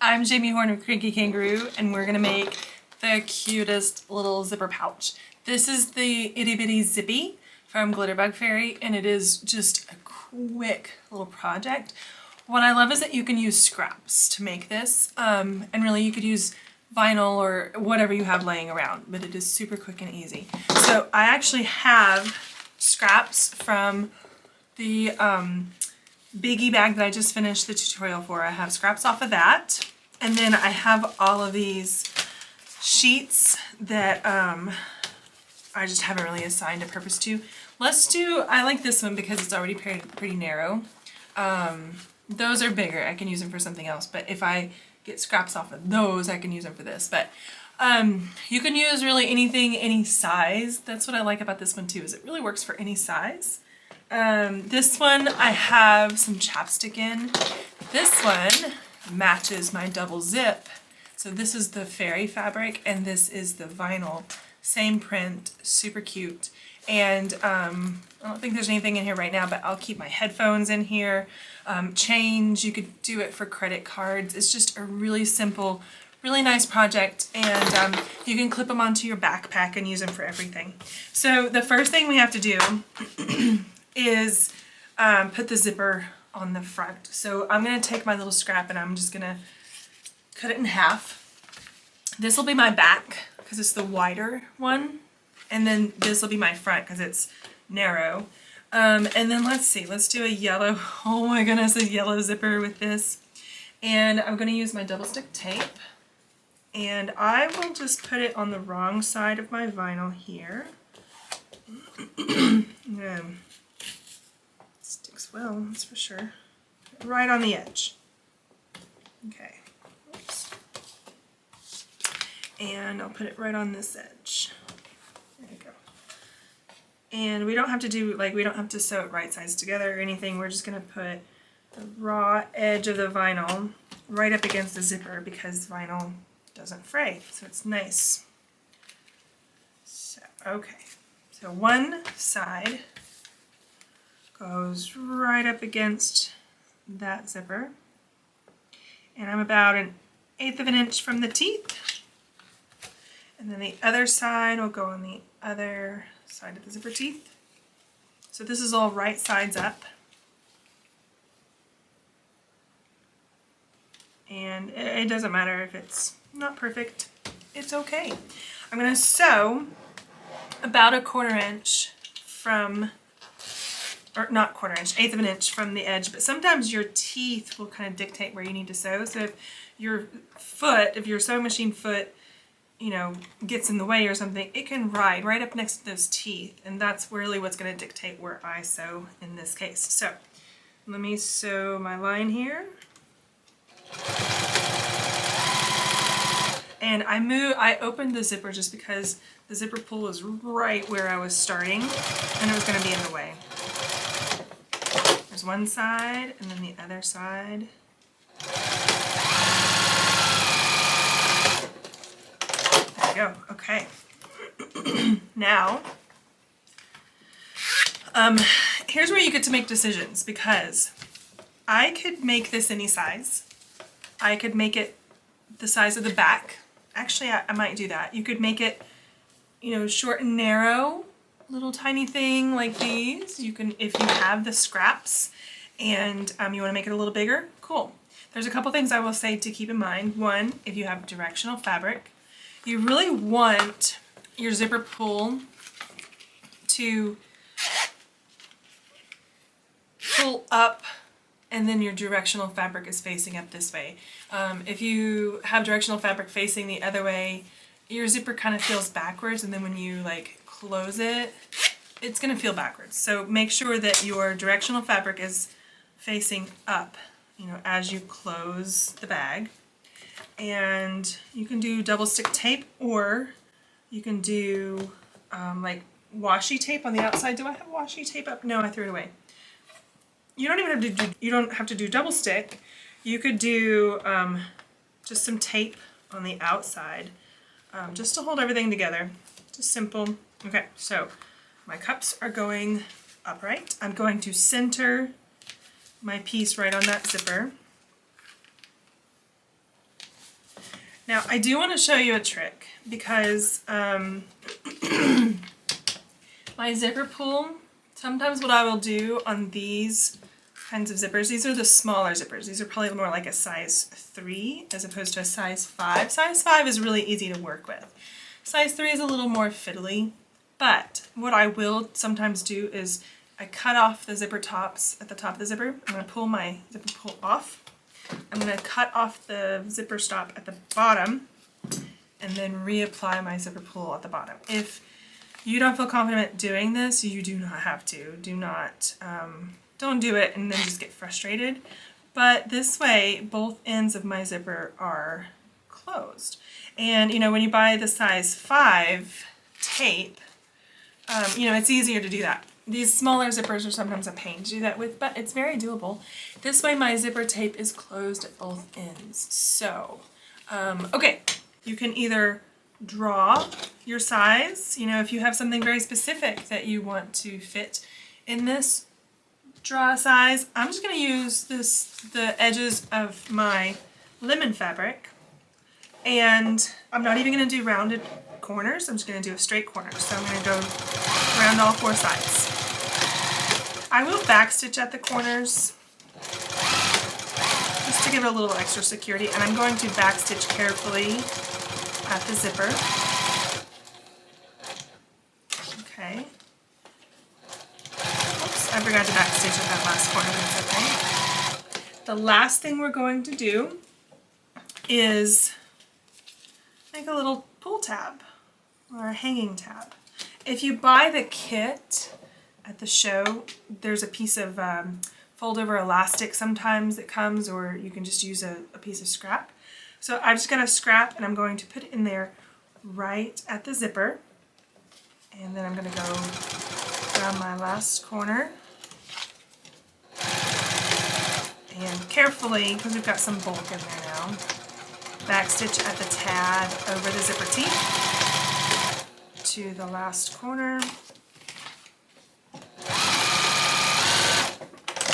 I'm Jamie Horn of Cranky Kangaroo, and we're gonna make the cutest little zipper pouch. This is the Itty Bitty Zippy from GlitterBugFairy, and it is just a quick little project. What I love is that you can use scraps to make this, and really you could use vinyl or whatever you have laying around, but it is super quick and easy. So I actually have scraps from the Biggie bag that I just finished the tutorial for. I have scraps off of that, and then I have all of these sheets that I just haven't really assigned a purpose to. I like this one because it's already pretty narrow. Those are bigger, I can use them for something else, but if I get scraps off of those, I can use them for this. But you can use really anything, any size. That's what I like about this one too, is it really works for any size. This one I have some chapstick in. This one matches my double zip. So this is the fairy fabric and this is the vinyl. Same print, super cute. And I don't think there's anything in here right now, but I'll keep my headphones in here. Change, you could do it for credit cards. It's just a really simple, really nice project, and you can clip them onto your backpack and use them for everything. So the first thing we have to do is put the zipper on the front. So I'm going to take my little scrap and I'm just going to cut it in half. This will be my back because it's the wider one, and then this will be my front because it's narrow. And then let's see, let's do a yellow, oh my goodness, a yellow zipper with this. And I'm going to use my double stick tape, and I will just put it on the wrong side of my vinyl here. Sticks well, that's for sure. Right on the edge. Okay. Oops. And I'll put it right on this edge. There you go. And we don't have to do, we don't have to sew it right sides together or anything. We're just going to put the raw edge of the vinyl right up against the zipper because vinyl doesn't fray, so it's nice. So, okay. So one side goes right up against that zipper, and I'm about 1/8 of an inch from the teeth, and then the other side will go on the other side of the zipper teeth. So this is all right sides up, and it doesn't matter if it's not perfect, it's okay. I'm going to sew about 1/4 inch from, or not 1/4 inch, 1/8 of an inch from the edge, but sometimes your teeth will kind of dictate where you need to sew. So if your foot, if your sewing machine foot, you know, gets in the way or something, it can ride right up next to those teeth, and that's really what's going to dictate where I sew in this case. So let me sew my line here. And I opened the zipper just because the zipper pull was right where I was starting and it was going to be in the way. There's one side and then the other side. There we go. Okay. Now, here's where you get to make decisions, because I could make this any size. I could make it the size of the back. Actually, I might do that. You could make it, you know, short and narrow, little tiny thing like these. You can, if you have the scraps and you want to make it a little bigger, cool. There's a couple things I will say to keep in mind. One, if you have directional fabric, you really want your zipper pull to pull up, and then your directional fabric is facing up this way. If you have directional fabric facing the other way, your zipper kind of feels backwards, and then when you close it, it's going to feel backwards. So make sure that your directional fabric is facing up, you know, as you close the bag. And you can do double stick tape, or you can do washi tape on the outside. Do I have washi tape up? No, I threw it away. You don't even have to do double stick. You could do just some tape on the outside, just to hold everything together. Just simple. Okay, so my cups are going upright. I'm going to center my piece right on that zipper. Now I do want to show you a trick because my zipper pull, sometimes what I will do on these kinds of zippers, these are the smaller zippers. These are probably more like a size 3 as opposed to a size 5. Size 5 is really easy to work with. Size 3 is a little more fiddly, but what I will sometimes do is I cut off the zipper tops at the top of the zipper. I'm going to pull my zipper pull off. I'm going to cut off the zipper stop at the bottom and then reapply my zipper pull at the bottom. If you don't feel confident doing this, you do not have to. Do not, don't do it and then just get frustrated. But this way, both ends of my zipper are closed. And you know, when you buy the size 5 tape, you know, it's easier to do that. These smaller zippers are sometimes a pain to do that with, but it's very doable. This way my zipper tape is closed at both ends. So, okay, you can either draw your size, you know, if you have something very specific that you want to fit in this, draw a size. I'm just going to use the edges of my lemon fabric, and I'm not even going to do rounded corners. I'm just going to do a straight corner. So I'm going to go around all 4 sides. I will backstitch at the corners just to give it a little extra security, and I'm going to backstitch carefully at the zipper. Okay. Oops, I forgot to backstitch at that last corner, but it's okay. The last thing we're going to do is make a little pull tab or a hanging tab. If you buy the kit at the show, there's a piece of fold over elastic sometimes that comes, or you can just use a piece of scrap. So I've just got a scrap and I'm going to put it in there right at the zipper, and then I'm going to go around my last corner and carefully, because we've got some bulk in there now, backstitch at the tab over the zipper teeth to the last corner.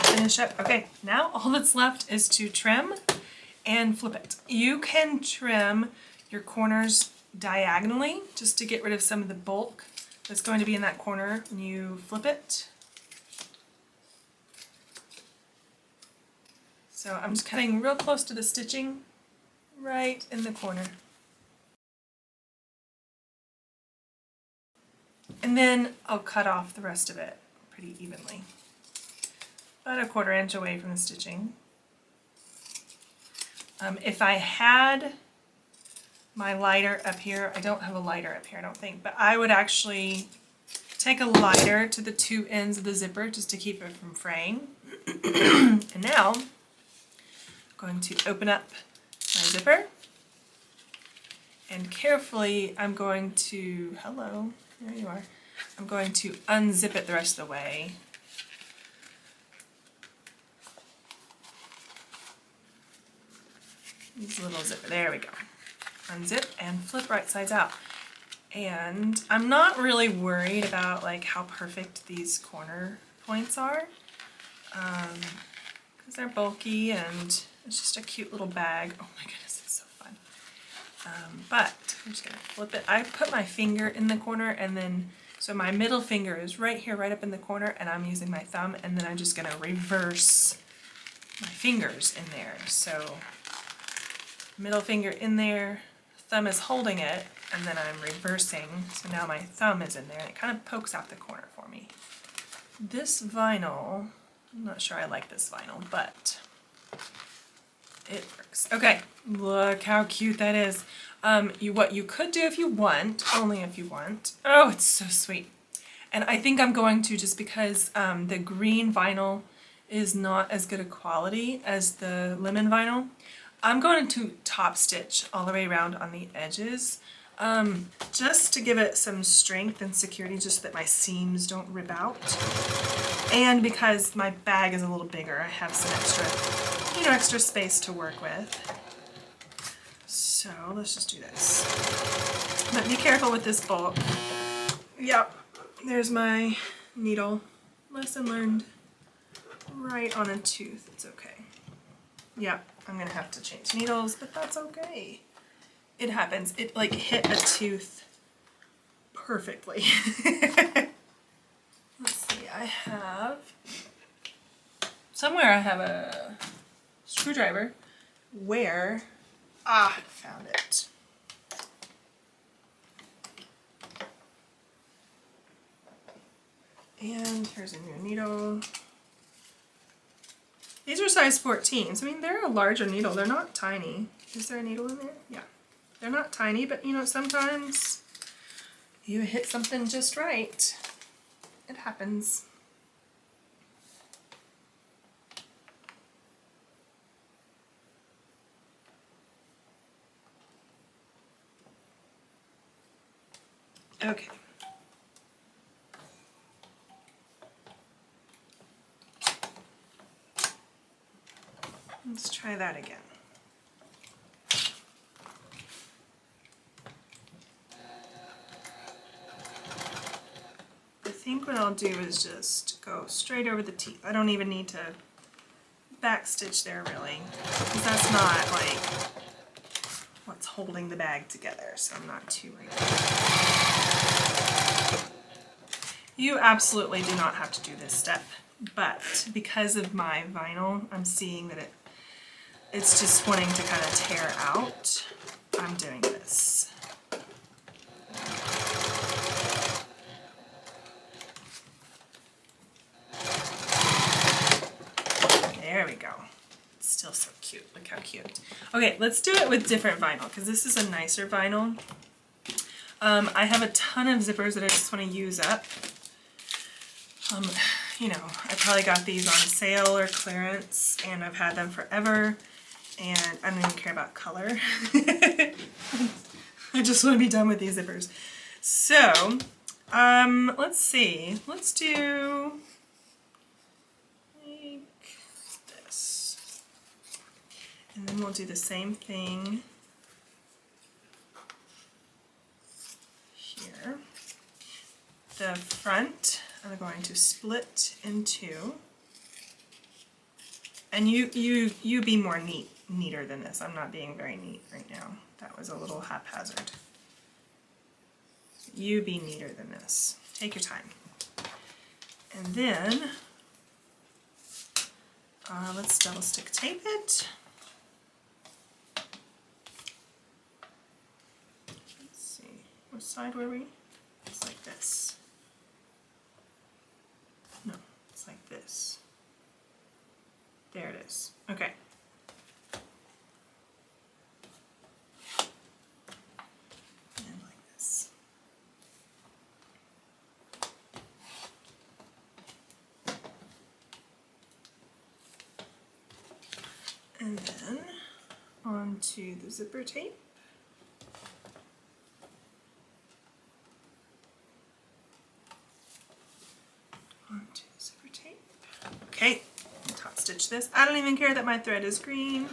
Finish up. Okay, now all that's left is to trim and flip it. You can trim your corners diagonally just to get rid of some of the bulk that's going to be in that corner when you flip it. So I'm just cutting real close to the stitching right in the corner. And then I'll cut off the rest of it pretty evenly. About a 1/4 inch away from the stitching. If I had my lighter up here, I don't have a lighter up here I don't think, but I would actually take a lighter to the 2 ends of the zipper just to keep it from fraying. And now I'm going to open up my zipper, and carefully I'm going to, hello, there you are, I'm going to unzip it the rest of the way. These little zipper, there we go. Unzip and flip right sides out. And I'm not really worried about like how perfect these corner points are, because they're bulky and it's just a cute little bag. Oh my goodness, it's so fun. But I'm just gonna flip it. I put my finger in the corner, and then so my middle finger is right here, right up in the corner, and I'm using my thumb, and then I'm just gonna reverse my fingers in there. So middle finger in there, thumb is holding it, and then I'm reversing, so now my thumb is in there, and it kind of pokes out the corner for me. This vinyl, I'm not sure I like this vinyl, but it works. Okay, look how cute that is. What you could do if you want, only if you want, oh, it's so sweet. And I think I'm going to, just because the green vinyl is not as good a quality as the lemon vinyl, I'm going to top stitch all the way around on the edges, just to give it some strength and security, just that my seams don't rip out. And because my bag is a little bigger, I have some extra, you know, extra space to work with. So let's just do this. But be careful with this bulk. Yep, there's my needle. Lesson learned. Right on a tooth, it's okay. Yep, I'm gonna have to change needles, but that's okay. it happens. It like hit a tooth perfectly. Let's see, somewhere I have a screwdriver where, found it. And here's a new needle. These are size 14, so I mean they're a larger needle, they're not tiny. Is there a needle in there? Yeah. They're not tiny, but you know, sometimes you hit something just right. It happens. Okay. Let's try that again. I think what I'll do is just go straight over the teeth. I don't even need to backstitch there really, because that's not like what's holding the bag together, so I'm not too worried. You absolutely do not have to do this step, but because of my vinyl, I'm seeing that it's just wanting to kind of tear out. I'm doing this. There we go. It's still so cute. Look how cute. Okay, let's do it with different vinyl because this is a nicer vinyl. I have a ton of zippers that I just want to use up. You know, I probably got these on sale or clearance, and I've had them forever, and I don't even care about color. I just want to be done with these zippers. So, let's see. Let's do like this. And then we'll do the same thing here. The front, I'm going to split in two. And you be more neater than this. I'm not being very neat right now. That was a little haphazard. You be neater than this. Take your time. And then let's double stick tape it. Let's see, what side were we? It's like this. No, it's like this. There it is. Okay. And like this. And then onto the zipper tape. Onto the zipper tape. Okay. Top stitch this. I don't even care that my thread is green.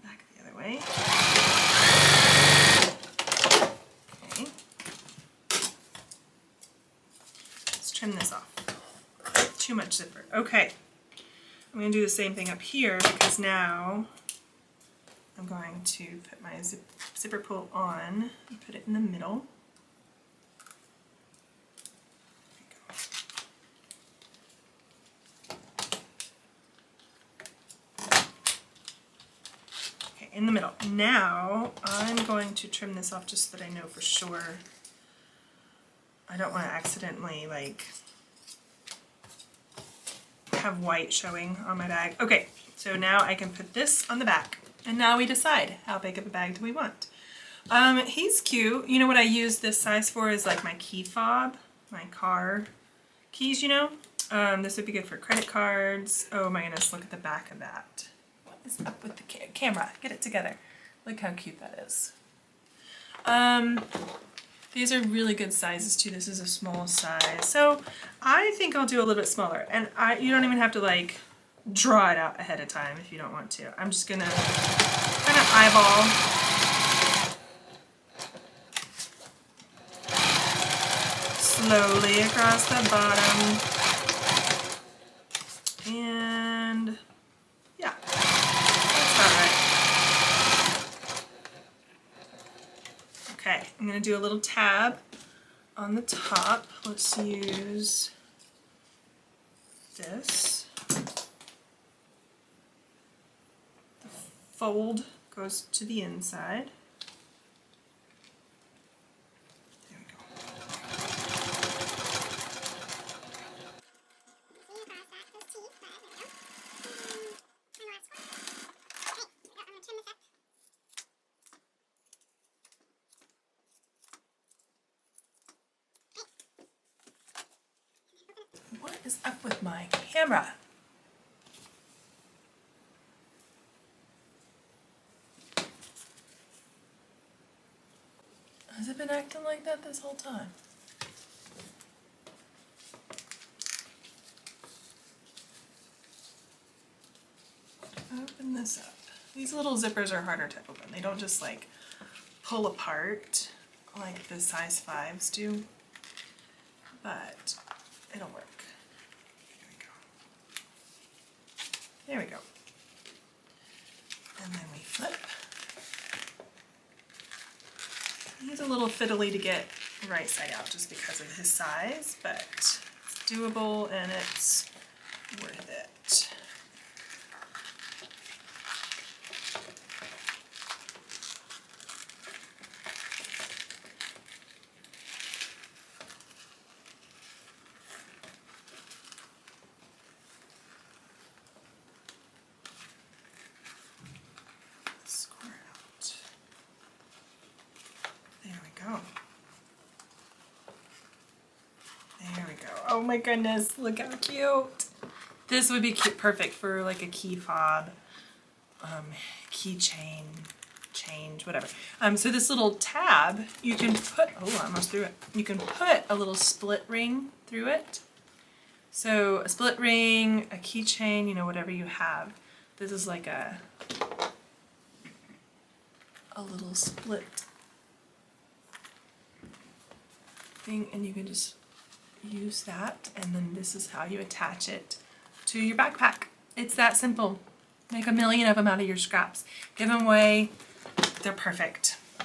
Back the other way. Okay. Let's trim this off. Too much zipper. Okay. I'm going to do the same thing up here because now I'm going to put my zipper pull on and put it in the middle. In the middle. Now I'm going to trim this off just so that I know for sure I don't want to accidentally like have white showing on my bag. Okay, so now I can put this on the back, and now we decide how big of a bag do we want. He's cute. You know what I use this size for is like my key fob, my car keys, you know. This would be good for credit cards. Oh my goodness, look at the back of that. Is up with the camera. Get it together. Look how cute that is. These are really good sizes too. This is a small size. So I think I'll do a little bit smaller. And you don't even have to like draw it out ahead of time if you don't want to. I'm just gonna kind of eyeball. Slowly across the bottom. And yeah, that's about right. Okay, I'm gonna do a little tab on the top. Let's use this. The fold goes to the inside. There we go. What is up with my camera? Has it been acting like that this whole time? Open this up. These little zippers are harder to open. They don't just like pull apart like the size 5s do, but it'll work. There we go. And then we flip. He's a little fiddly to get right side out just because of his size, but it's doable and it's worth it. Square out. There we go. There we go. Oh my goodness, look how cute. This would be cute, perfect for like a key fob, keychain, change, whatever. So this little tab, you can put, oh, I almost threw it. You can put a little split ring through it. So a split ring, a keychain, you know, whatever you have. This is like a little split thing, and you can just use that, and then this is how you attach it to your backpack. It's that simple. Make a million of them out of your scraps. Give them away. They're perfect.